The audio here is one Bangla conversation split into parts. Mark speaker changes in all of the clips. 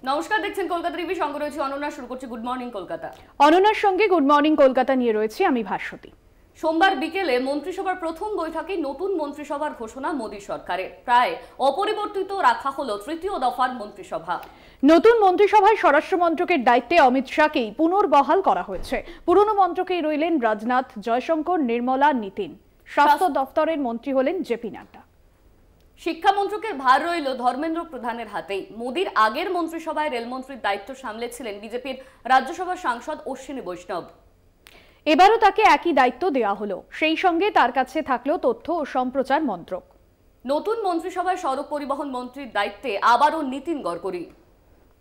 Speaker 1: নমস্কার, দেখছেন কলকাতা টিভি। সঙ্গে রয়েছে অনন্যা। শুরু করছি গুড মর্নিং কলকাতা।
Speaker 2: অনন্যার সঙ্গে গুড মর্নিং কলকাতা নিয়ে রয়েছে আমি ভাস্বতী।
Speaker 1: সোমবার বিকেলে মন্ত্রিসভার প্রথম বৈঠকে নতুন মন্ত্রিসভার ঘোষণা মোদী সরকারের। প্রায় অপরিবর্তিত রাখা হলো তৃতীয় দফার মন্ত্রিসভা।
Speaker 2: নতুন মন্ত্রিসভায় স্বরাষ্ট্র মন্ত্রকের দায়িত্বে অমিত শাহকেই পুনর্বহাল করা হয়েছে। পুরনো মন্ত্রকেই রইলেন রাজনাথ, জয়শঙ্কর, নির্মলা, নীতিন। স্বাস্থ্য দপ্তরের মন্ত্রী হলেন জেপি নাড্ডা।
Speaker 1: শিক্ষা মন্ত্রকের ভার রইল ধর্মেন্দ্র প্রধানের হাতেই। মোদীর আগের মন্ত্রিসভায় রেলমন্ত্রীর দায়িত্ব সামলেছিলেন বিজেপির রাজ্যসভার সাংসদ অশ্বিনী বৈষ্ণব।
Speaker 2: এবারও তাকে একই দায়িত্ব দেওয়া হলো। সেই সঙ্গে তার কাছে থাকলো তথ্য ও সম্প্রচার মন্ত্রক।
Speaker 1: নতুন মন্ত্রিসভায় সড়ক পরিবহন মন্ত্রীর দায়িত্বে আবারও নীতিন গডকরি।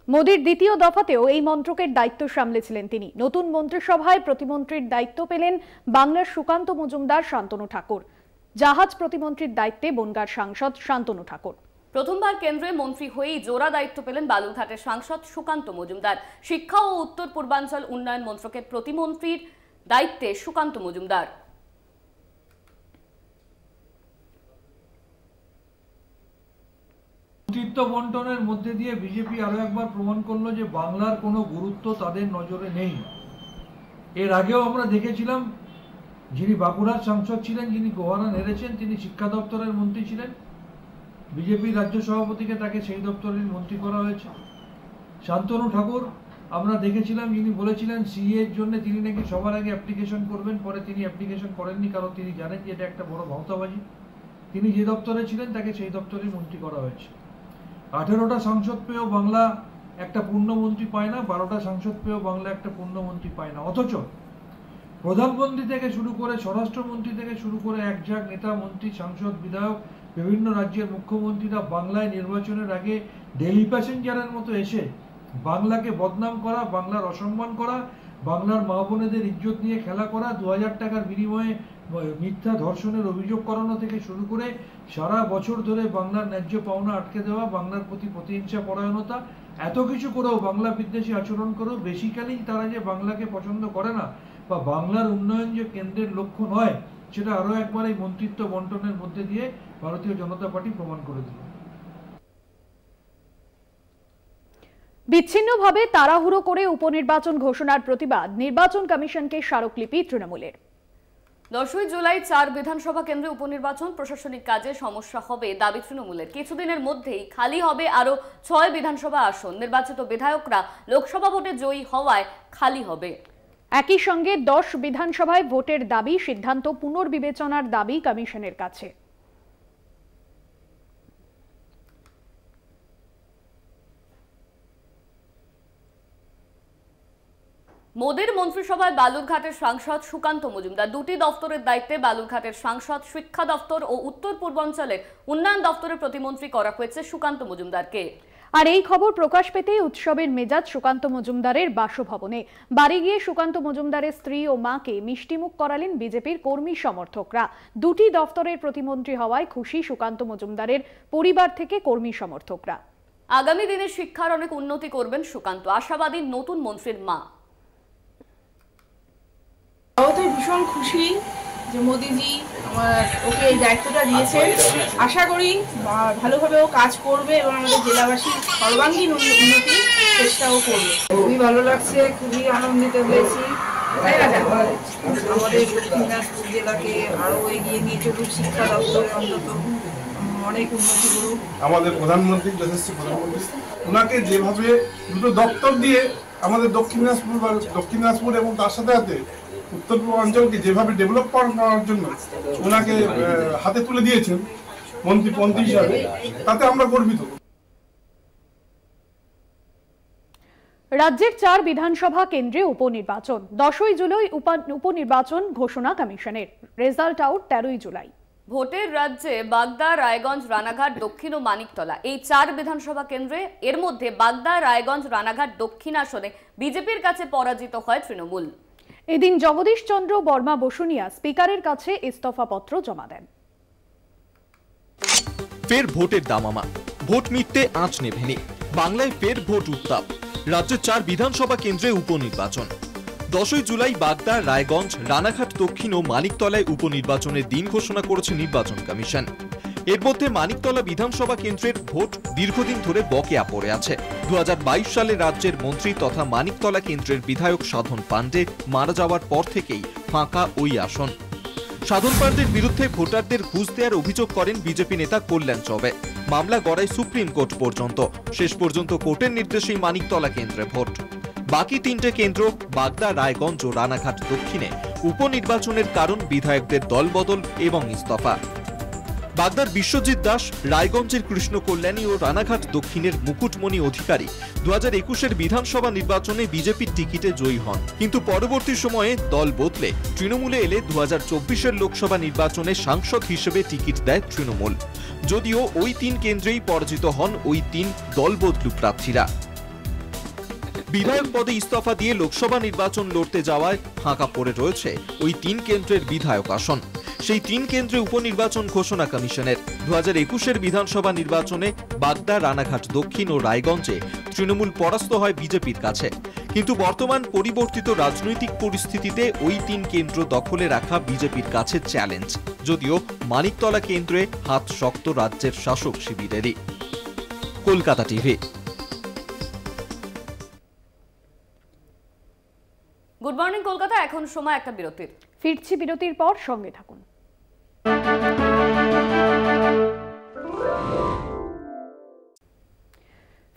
Speaker 2: মোদীর দ্বিতীয় দফাতেও এই মন্ত্রকের দায়িত্ব সামলেছিলেন তিনি। নতুন মন্ত্রিসভায় প্রতিমন্ত্রীর দায়িত্ব পেলেন বাংলার সুকান্ত মজুমদার, শান্তনু ঠাকুর। জাহাজ প্রতিমন্ত্রীর দায়িত্বে বনগাঁর সাংসদ শান্তনু ঠাকুর।
Speaker 1: প্রথমবার কেন্দ্রে মন্ত্রী হয়েই জোড়া দায়িত্ব পেলেন বালুরঘাটের সাংসদ সুকান্ত মজুমদার। শিক্ষা ও উত্তর পূর্বাঞ্চল উন্নয়ন মন্ত্রকের প্রতিমন্ত্রীর দায়িত্বে সুকান্ত মজুমদার।
Speaker 3: নেতৃত্ব বন্টনের মধ্যে দিয়ে বিজেপি আরো একবার প্রমাণ করলো যে বাংলার কোনো গুরুত্ব তাদের নজরে নেই। এর আগেও আমরা দেখেছিলাম, যিনি বাঁকুড়ার সাংসদ ছিলেন, যিনি গোহারান হেরেছেন, তিনি শিক্ষা দপ্তরের মন্ত্রী ছিলেন। বিজেপি রাজ্য সভাপতিকে তাকে সেই দপ্তরের মন্ত্রী করা হয়েছে। শান্তনু ঠাকুর আমরা দেখেছিলাম, যিনি বলেছিলেন সিএ এর জন্য তিনি নাকি সবার আগে অ্যাপ্লিকেশন করবেন, পরে তিনি অ্যাপ্লিকেশন করেননি, কারণ তিনি জানেন যে এটা একটা বড় ভাওতাবাজি। তিনি যে দপ্তরে ছিলেন তাকে সেই দপ্তরের মন্ত্রী করা হয়েছে। 18টা সাংসদ পেয়েও বাংলা একটা পূর্ণমন্ত্রী পায় না, 12টা সাংসদ পেয়েও বাংলা একটা পূর্ণমন্ত্রী পায় না। অথচ প্রধানমন্ত্রী থেকে শুরু করে স্বরাষ্ট্রমন্ত্রী থেকে শুরু করে একঝাঁক নেতা, মন্ত্রী, সাংসদ, বিধায়ক, বিভিন্ন রাজ্যের মুখ্যমন্ত্রীরা বাংলায় নির্বাচনের আগে ডেলি প্যাসেঞ্জারের মতো এসে বাংলাকে বদনাম করা, বাংলার অসম্মান করা, বাংলার মা বোনেদের ইজ্জত নিয়ে খেলা করা, 2000 টাকার বিনিময়ে মিথ্যা ধর্ষণের অভিযোগ করানো থেকে শুরু করে সারা বছর ধরে বাংলার ন্যায্য পাওনা আটকে দেওয়া, বাংলার প্রতি প্রতিহিংসা পরায়ণতা, এত কিছু করেও বাংলা বিদ্বেষী আচরণ করেও বেসিক্যালি তারা যে বাংলাকে পছন্দ করে না বা বাংলার উন্নয়ন যে কেন্দ্রের লক্ষ্য নয়, সেটা আরো একবার এই মন্ত্রিত্ব বন্টনের মধ্যে দিয়ে ভারতীয় জনতা পার্টি প্রমাণ করে দিল।
Speaker 2: বিচ্ছিন্নভাবে তাড়াহুড়ো করে উপনির্বাচন ঘোষণার প্রতিবাদ নির্বাচন কমিশনকে স্মারকলিপি তৃণমূলের।
Speaker 1: 10ই জুলাই 4 বিধানসভা কেন্দ্রে উপনির্বাচন, প্রশাসনিক কাজে সমস্যা হবে দাবি তৃণমূলের। কিছুদিনের মধ্যেই খালি হবে আরো 6 বিধানসভা আসন। নির্বাচিত বিধায়করা লোকসভা ভোটে জয়ী হওয়ায় খালি হবে।
Speaker 2: একই সঙ্গে 10 বিধানসভায় ভোটের দাবি, সিদ্ধান্ত পুনর্বিবেচনার দাবি কমিশনের কাছে।
Speaker 1: মোদীর মন্ত্রিসভায় বালুরঘাটের সাংসদ সুকান্ত মজুমদার। দুটি দপ্তরের দায়িত্বে বালুরঘাটের সাংসদ, শিক্ষা দপ্তর ও উত্তর পূর্বাঞ্চলের উন্নয়ন দপ্তরের প্রতিমন্ত্রী করা হয়েছে সুকান্ত মজুমদারকে।
Speaker 2: আর এই খবর প্রকাশ পেতেই উৎসবের মেজাজ সুকান্ত মজুমদারের বাসভবনে। বাড়ি গিয়ে সুকান্ত মজুমদারের স্ত্রী ও মাকে মিষ্টিমুখ করালেন বিজেপির কর্মী সমর্থকরা। দুটি দপ্তরের প্রতিমন্ত্রী হওয়ায় খুশি সুকান্ত মজুমদারের পরিবার থেকে কর্মী সমর্থকরা।
Speaker 1: আগামী দিনে শিক্ষার অনেক উন্নতি করবেন সুকান্ত, আশাবাদী নতুন মন্ত্রীর মা।
Speaker 4: ভীষণ খুশি যে মোদিজি ওকে এই দায়িত্বটা দিয়েছেন। আশা করি ভালোভাবে ও কাজ করবে এবং আমাদের জেলাবাসীর সর্বাঙ্গীন উন্নতি চেষ্টাও করবে। খুবই ভালো লাগছে, খুবই আনন্দিত হয়েছি। আমাদের দক্ষিণ দিনাজপুর জেলাকে আরো এগিয়ে নিয়ে চলুক, শিক্ষা দপ্তরে অন্তত অনেক উন্নতি করুক।
Speaker 5: আমাদের প্রধানমন্ত্রী, যশস্বী প্রধানমন্ত্রী, ওনাকে যেভাবে দুটো দপ্তর দিয়ে আমাদের দক্ষিণ দিনাজপুর এবং তার সাথে সাথে উত্তর পূর্বাঞ্চলকে যেভাবে ডেভেলপ করার জন্য ওনাকে হাতে তুলে দিয়েছেন মন্ত্রী হিসাবে, তাতে আমরা গর্বিত।
Speaker 2: রাজ্যের 4 বিধানসভা কেন্দ্রে উপনির্বাচন। 10ই জুলাই উপনির্বাচন ঘোষণা কমিশনের। রেজাল্ট আউট 13ই জুলাই।
Speaker 1: ভোটের রাজ্যে বাগদা, রায়গঞ্জ, রানাঘাট, দক্ষিণ ও মানিকতলা এই 4 বিধানসভা কেন্দ্রে। এর মধ্যে বাগদা, রায়গঞ্জ, রানাঘাট দক্ষিণ আসনে বিজেপির কাছে পরাজিত হয় তৃণমূল।
Speaker 2: এদিন জগদীশ চন্দ্র বর্মা বসুনিয়া স্পিকারের কাছে ইস্তফাপত্র জমা দেন।
Speaker 6: ফের ভোটের দামামা, ভোট মিটতে আঁচ নেভেনি। বাংলায় ফের ভোট উত্তাপ। রাজ্যের 4 বিধানসভা কেন্দ্রে উপনির্বাচন। 10ই জুলাই বাগদা, রায়গঞ্জ, রানাঘাট দক্ষিণ ও মানিকতলায় উপনির্বাচনের দিন ঘোষণা করেছে নির্বাচন কমিশন। এর মধ্যে মানিকতলা বিধানসভা কেন্দ্রের ভোট দীর্ঘদিন ধরে বকেয়া পড়ে আছে। 2022 সালে রাজ্যের মন্ত্রী তথা মানিকতলা কেন্দ্রের বিধায়ক সাধন পাণ্ডে মারা যাওয়ার পর থেকেই ফাঁকা ওই আসন। সাধন পাণ্ডের বিরুদ্ধে ভোটারদের ঘুষ দেওয়ার অভিযোগ করেন বিজেপি নেতা কল্যাণ চৌবে। মামলা গড়ায় সুপ্রিম কোর্ট পর্যন্ত। শেষ পর্যন্ত কোর্টের নির্দেশেই মানিকতলা কেন্দ্রে ভোট। বাকি 3টে কেন্দ্র বাগদা, রায়গঞ্জ ও রানাঘাট দক্ষিণে উপনির্বাচনের কারণ বিধায়কদের দলবদল এবং ইস্তফা। বাগদার বিশ্বজিৎ দাস, রায়গঞ্জের কৃষ্ণ কল্যাণী ও রানাঘাট দক্ষিণের মুকুটমণি অধিকারী 2021-এর বিধানসভা নির্বাচনে বিজেপির টিকিটে জয়ী হন, কিন্তু পরবর্তী সময়ে দল বদলে তৃণমূলে এলে 2024-এর লোকসভা নির্বাচনে সাংসদ হিসেবে টিকিট দেয় তৃণমূল। যদিও ওই 3 কেন্দ্রেই পরাজিত হন ওই 3 দলবদলু প্রার্থীরা। বিধায়ক পদে ইস্তফা দিয়ে লোকসভা নির্বাচন লড়তে যাওয়ায় ফাঁকা পড়ে রয়েছে ওই 3 কেন্দ্রের বিধায়ক আসন। সেই 3 কেন্দ্রে উপনির্বাচন ঘোষণা কমিশনের। 2021-এর বিধানসভা নির্বাচনে বাগদা, রানাঘাট দক্ষিণ ও রায়গঞ্জে তৃণমূল পরাস্ত হয় বিজেপির কাছে, কিন্তু বর্তমান পরিবর্তিত রাজনৈতিক পরিস্থিতিতে ওই 3 কেন্দ্র দখলে রাখা বিজেপির কাছে চ্যালেঞ্জ। যদিও মানিকতলা কেন্দ্রে হাত শক্ত রাজ্যের শাসক শিবিরেরই। Kolkata TV.
Speaker 1: Good morning Kolkata. এখন সময় একটা বিরতির।
Speaker 2: ফিরছি বিরতির পর, সঙ্গে থাকুন।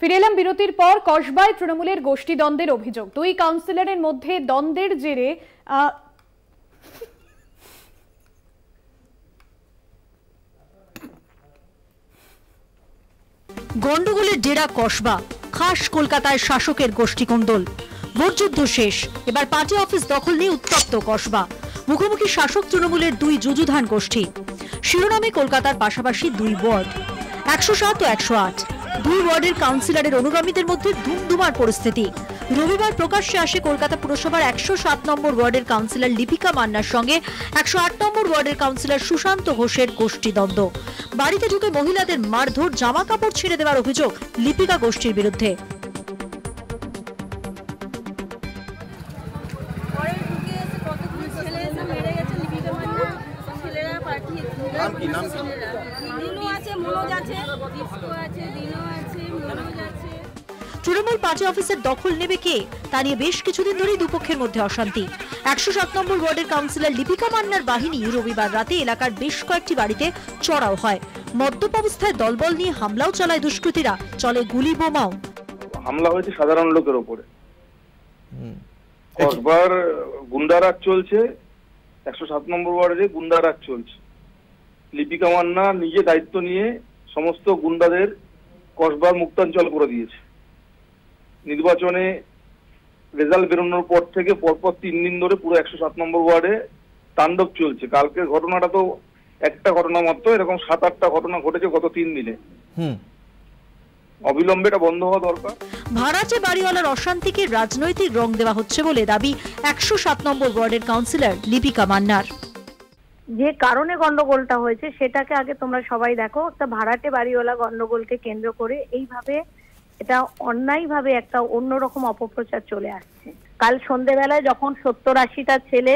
Speaker 2: ফিরে এলাম বিরতির পর। কসবায় তৃণমূলের গোষ্ঠী দ্বন্দ্বের অভিযোগ। 2 কাউন্সিলরের মধ্যে দ্বন্দ্বের জেরে
Speaker 7: গন্ডগোলের ডেরা কসবা। খাস কলকাতায় শাসকের গোষ্ঠীকন্দল। ভোটযুদ্ধ শেষ, এবার পার্টি অফিস দখল নিয়ে উত্তপ্ত কসবা। মুখোমুখি শাসক তৃণমূলের 2 যুযুধান গোষ্ঠী। শিরোনামে কলকাতার পাশাপাশি 2 ওয়ার্ড, 107 ও 108। 2 ওয়ার্ডের কাউন্সিলরের অনুগামীদের মধ্যে ধুমধুমার পরিস্থিতি। রবিবার প্রকাশ্যে আসে কলকাতা পুরসভার 107 নম্বর ওয়ার্ডের কাউন্সিলর লিপিকা মান্নার সঙ্গে 108 নম্বর ওয়ার্ডের কাউন্সিলর সুশান্ত ঘোষের গোষ্ঠীদ্বন্দ্ব। বাড়িতে ঢুকে মহিলাদের মারধর, জামা কাপড় ছিঁড়ে দেওয়ার অভিযোগ লিপিকা গোষ্ঠীর বিরুদ্ধে। তৃণমূল পার্টি অফিসের দখল নেবে কে তা নিয়ে বেশ কিছুদিন ধরেই দুপক্ষের মধ্যে অশান্তি। 107 নম্বর ওয়ার্ডের কাউন্সিলর লিপিকা মান্নার বাহিনী রবিবার রাতে এলাকার বেশ কয়েকটি বাড়িতে চড়াও হয়। মদ্যপ অবস্থায় দলবল নিয়ে হামলাও চালায় দুষ্কৃতীরা, চলে গুলি বোমাও।
Speaker 8: হামলা হয়েছে সাধারণ লোকের ওপরে। কসবার গুন্ডারাজ চলছে, 107 নম্বর ওয়ার্ডে গুন্ডারাজ চলছে। লিপিকা মান্না নিজে দায়িত্ব নিয়ে সমস্ত গুন্ডাদের কসবার মুক্তাঞ্চল করে দিয়েছে। নির্বাচনে রেজাল্ট বেরোনোর পর থেকে পরপর 3 দিন ধরে পুরো 107 নম্বর ওয়ার্ডে তাণ্ডব চলছে। কালকের ঘটনাটা তো একটা ঘটনা মাত্র, এরকম 7-8টা ঘটনা ঘটেছে গত 3 দিনে। অবিলম্বে এটা বন্ধ হওয়া দরকার।
Speaker 7: ভাড়াটে বাড়িওয়ালার অশান্তিকে রাজনৈতিক রং দেওয়া হচ্ছে বলে দাবি 107 নম্বর ওয়ার্ডের কাউন্সিলর লিপিকা মান্নার।
Speaker 9: যে কারণে গন্ডগোলটা হয়েছে সেটাকে আগে তোমরা সবাই দেখো। একটা ভাড়াটে বাড়িওয়ালা গন্ডগোলকে কেন্দ্র করে এইভাবে এটা অন্যায়ভাবে একটা অন্যরকম অপপ্রচার চলে আসছে। কাল সন্ধ্যেবেলায় যখন 70-80টা ছেলে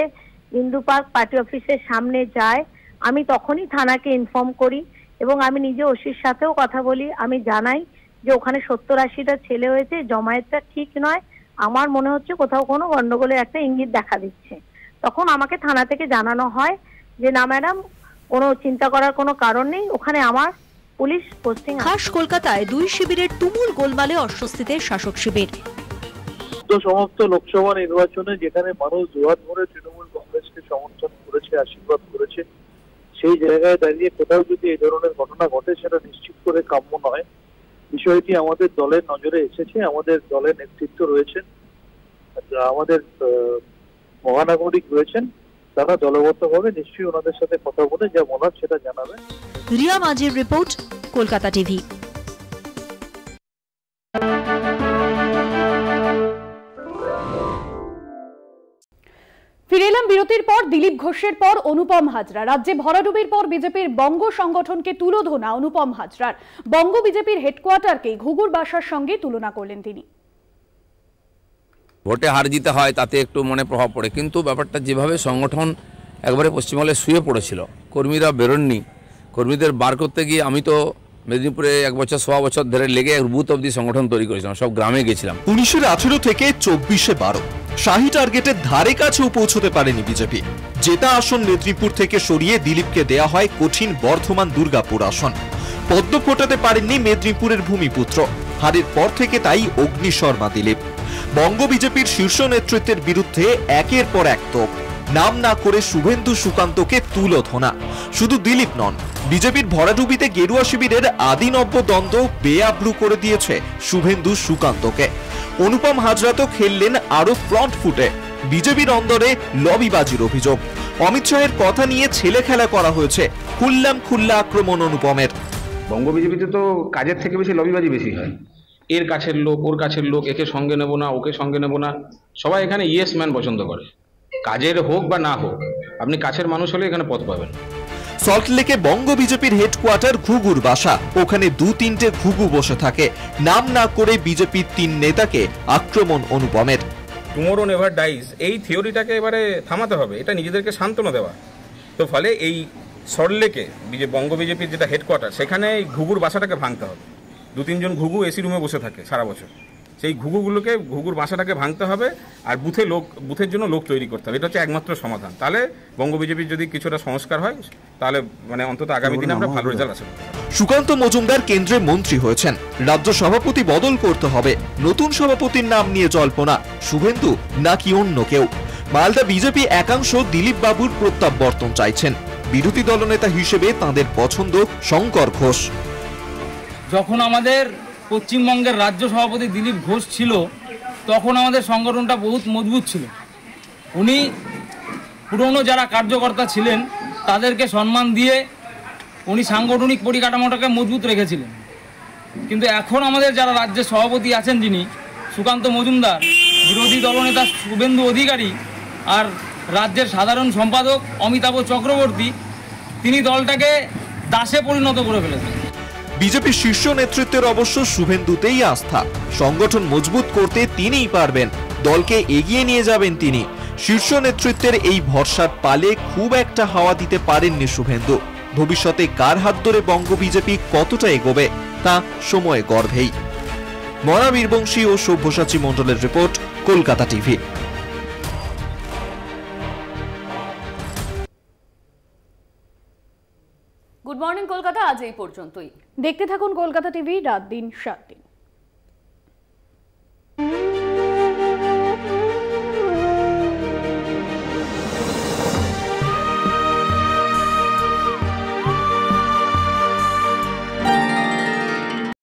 Speaker 9: ইন্দু পার্ক পার্টি অফিসের সামনে যায়, আমি তখনই থানাকে ইনফর্ম করি এবং আমি নিজে ওসির সাথেও কথা বলি। আমি জানাই যে ওখানে 70-80টা ছেলে হয়েছে, জমায়েতটা ঠিক নয়, আমার মনে হচ্ছে কোথাও কোনো গন্ডগোলের একটা ইঙ্গিত দেখা দিচ্ছে। তখন আমাকে থানা থেকে জানানো হয় যে না ম্যাডাম, কোনো চিন্তা করার কোনো কারণ নেই, ওখানে আমার পুলিশ পোস্টিং।
Speaker 7: খাস কলকাতায় 2 শিবিরের তুমুল গোলমালে অস্বস্তিতে শাসক শিবির।
Speaker 10: সমস্ত লোকসভা নির্বাচনে যেখানে মানুষ দুহাত ভরে তৃণমূল কংগ্রেসকে সমর্থন করেছে, আশীর্বাদ করেছে, সেই জায়গায় দাঁড়িয়ে কোথাও যদি এই ধরনের ঘটনা ঘটে সেটা নিশ্চিত করে কাম্য নয়। বিষয়টি আমাদের দলের নজরে এসেছে। আমাদের দলের নেতৃত্ব রয়েছেন, আমাদের মহানাগরিক রয়েছেন, তারা দলবদ্ধভাবে নিশ্চয়ই ওনাদের সাথে কথা বলে যা বলার সেটা জানাবেন।
Speaker 7: রিয়া মাঝির রিপোর্ট, কলকাতা টিভি।
Speaker 2: ফিরে এলাম বিরতির পর। দিলীপ ঘোষের পর অনুপম হাজরা। রাজ্যে ভরাডুবির পর বিজেপির বঙ্গ সংগঠনকে তুলোধনা অনুপম হাজরার। বঙ্গ বিজেপির হেডকোয়ার্টারকে ঘুঘুর বাসার সঙ্গে তুলনা করলেন তিনি।
Speaker 11: ভোটে হার জিতে হয় তাতে একটু মনে প্রভাব পড়ে, কিন্তু ব্যাপারটা যেভাবে সংগঠন একবারে পশ্চিমবঙ্গে শুয়ে পড়েছিল, কর্মীরা বেরোননি, কর্মীদের বার করতে গিয়ে আমি তো মেদিনীপুরে 1 বছর 1.25 বছর ধরে লেগে বুথ অব্দি সংগঠন তৈরি করেছিলাম, সব গ্রামে গেছিলাম।
Speaker 6: 1918 থেকে 24-12 শাহী টার্গেটের ধারে কাছেও পৌঁছতে পারেনি বিজেপি। জেতা আসন মেদিনীপুর থেকে সরিয়ে দিলীপকে দেয়া হয় কঠিন বর্ধমান দুর্গাপুর আসন। পদ্ম ফোটাতে পারেননি মেদিনীপুরের ভূমিপুত্র। হারের পর থেকে তাই অগ্নিশর্মা দিলীপ। বঙ্গ বিজেপির শীর্ষ নেতৃত্বের বিরুদ্ধে একের পর এক তোপ। নাম না করে শুভেন্দু সুকান্তকে তুলোধনা। শুধু দিলীপ নন, বিজেপির ভরাডুবিতে গেরুয়া শিবিরের আদিনব্য দ্বন্দ্ব বেআব্রু করে দিয়েছে শুভেন্দু সুকান্তকে। অনুপম হাজরা তো খেললেন আরো ফ্রন্ট ফুটে। বিজেপির অন্দরে লবিবাজির অভিযোগ। অমিত শাহের কথা নিয়ে ছেলে খেলা করা হয়েছে। খুল্লা আক্রমণ অনুপমের।
Speaker 12: বঙ্গ বিজেপিতে তো কাজের থেকে বেশি লবিবাজি বেশি হয়। এর কাছের লোক, ওর কাছের লোক, একে সঙ্গে নেব না, ওকে সঙ্গে নেব না। সবাই এখানে ইয়েস ম্যান পছন্দ করে। কাজের হোক বা না হোক, আপনি কাছের মানুষ হলে এখানে পথ পাবেন।
Speaker 6: সল্টলেকে বঙ্গ বিজেপির হেডকোয়ার্টার ঘুঘুর বাসা। ওখানে 2-3টে ঘুঘু বসে থাকে। নাম না করে বিজেপির 3 নেতাকে আক্রমণ অনুপমের।
Speaker 13: টুমোরো নেভার ডাইজ, এই থিওরিটাকে এবারে থামাতে হবে। এটা নিজেদেরকে সান্ত্বনা দেওয়া। তো ফলে এই সল্টলেকে বঙ্গ বিজেপির যেটা হেডকোয়ার্টার, সেখানে এই ঘুঘুর বাসাটাকে ভাঙতে হবে। 2-3 জন ঘুঘু এসি রুমে বসে থাকে সারা বছর। সেই ঘুঘুর বাসাটাকে ভাঙতে হবে আর বুথের জন্য লোক তৈরি করতে হবে। এটা হচ্ছে একমাত্র সমাধান। তাহলে বঙ্গ বিজেপির যদি কিছুটা সংস্কার হয়, তাহলে অন্তত আগামী দিনে আমরা ভালো রেজাল্ট আসবে।
Speaker 6: সুকান্ত মজুমদার কেন্দ্রে মন্ত্রী হয়েছেন। রাজ্য সভাপতি বদল করতে হবে। নতুন সভাপতির নাম নিয়ে জল্পনা। শুভেন্দু নাকি অন্য কেউ? মালদা বিজেপি একাংশ দিলীপ বাবুর প্রত্যাবর্তন চাইছেন। বিরোধী দলনেতা হিসেবে তাঁদের পছন্দ শঙ্কর ঘোষ।
Speaker 14: যখন আমাদের পশ্চিমবঙ্গের রাজ্য সভাপতি দিলীপ ঘোষ ছিল, তখন আমাদের সংগঠনটা বহুত মজবুত ছিল। উনি পুরনো যারা কার্যকর্তা ছিলেন তাদেরকে সম্মান দিয়ে উনি সাংগঠনিক পরিকাঠামোটাকে মজবুত রেখেছিলেন। কিন্তু এখন আমাদের যারা রাজ্যের সভাপতি আছেন, যিনি সুকান্ত মজুমদার, বিরোধী দলনেতা শুভেন্দু অধিকারী আর রাজ্যের সাধারণ সম্পাদক অমিতাভ চক্রবর্তী, তিনি দলটাকে দাসে পরিণত করে ফেলেছেন।
Speaker 6: বিজেপির শীর্ষ নেতৃত্বের অবশ্য শুভেন্দুতেই আস্থা। সংগঠন মজবুত করতে তিনিই পারবেন। দলকে এগিয়ে নিয়ে যাবেন তিনি। শীর্ষ নেতৃত্বের এই ভরসার পালে খুব একটা হাওয়া দিতে পারেননি শুভেন্দু। ভবিষ্যতে কার হাত ধরে বঙ্গ বিজেপি কতটা এগোবে তা সময়ে গর্ভেই। মনা বীরবংশী ও সব্যসাচী মণ্ডলের report, Kolkata TV.
Speaker 1: Good morning Kolkata আজ এই পর্যন্তই।
Speaker 2: দেখতে থাকুন কলকাতা টিভি রাত দিন 7 দিন।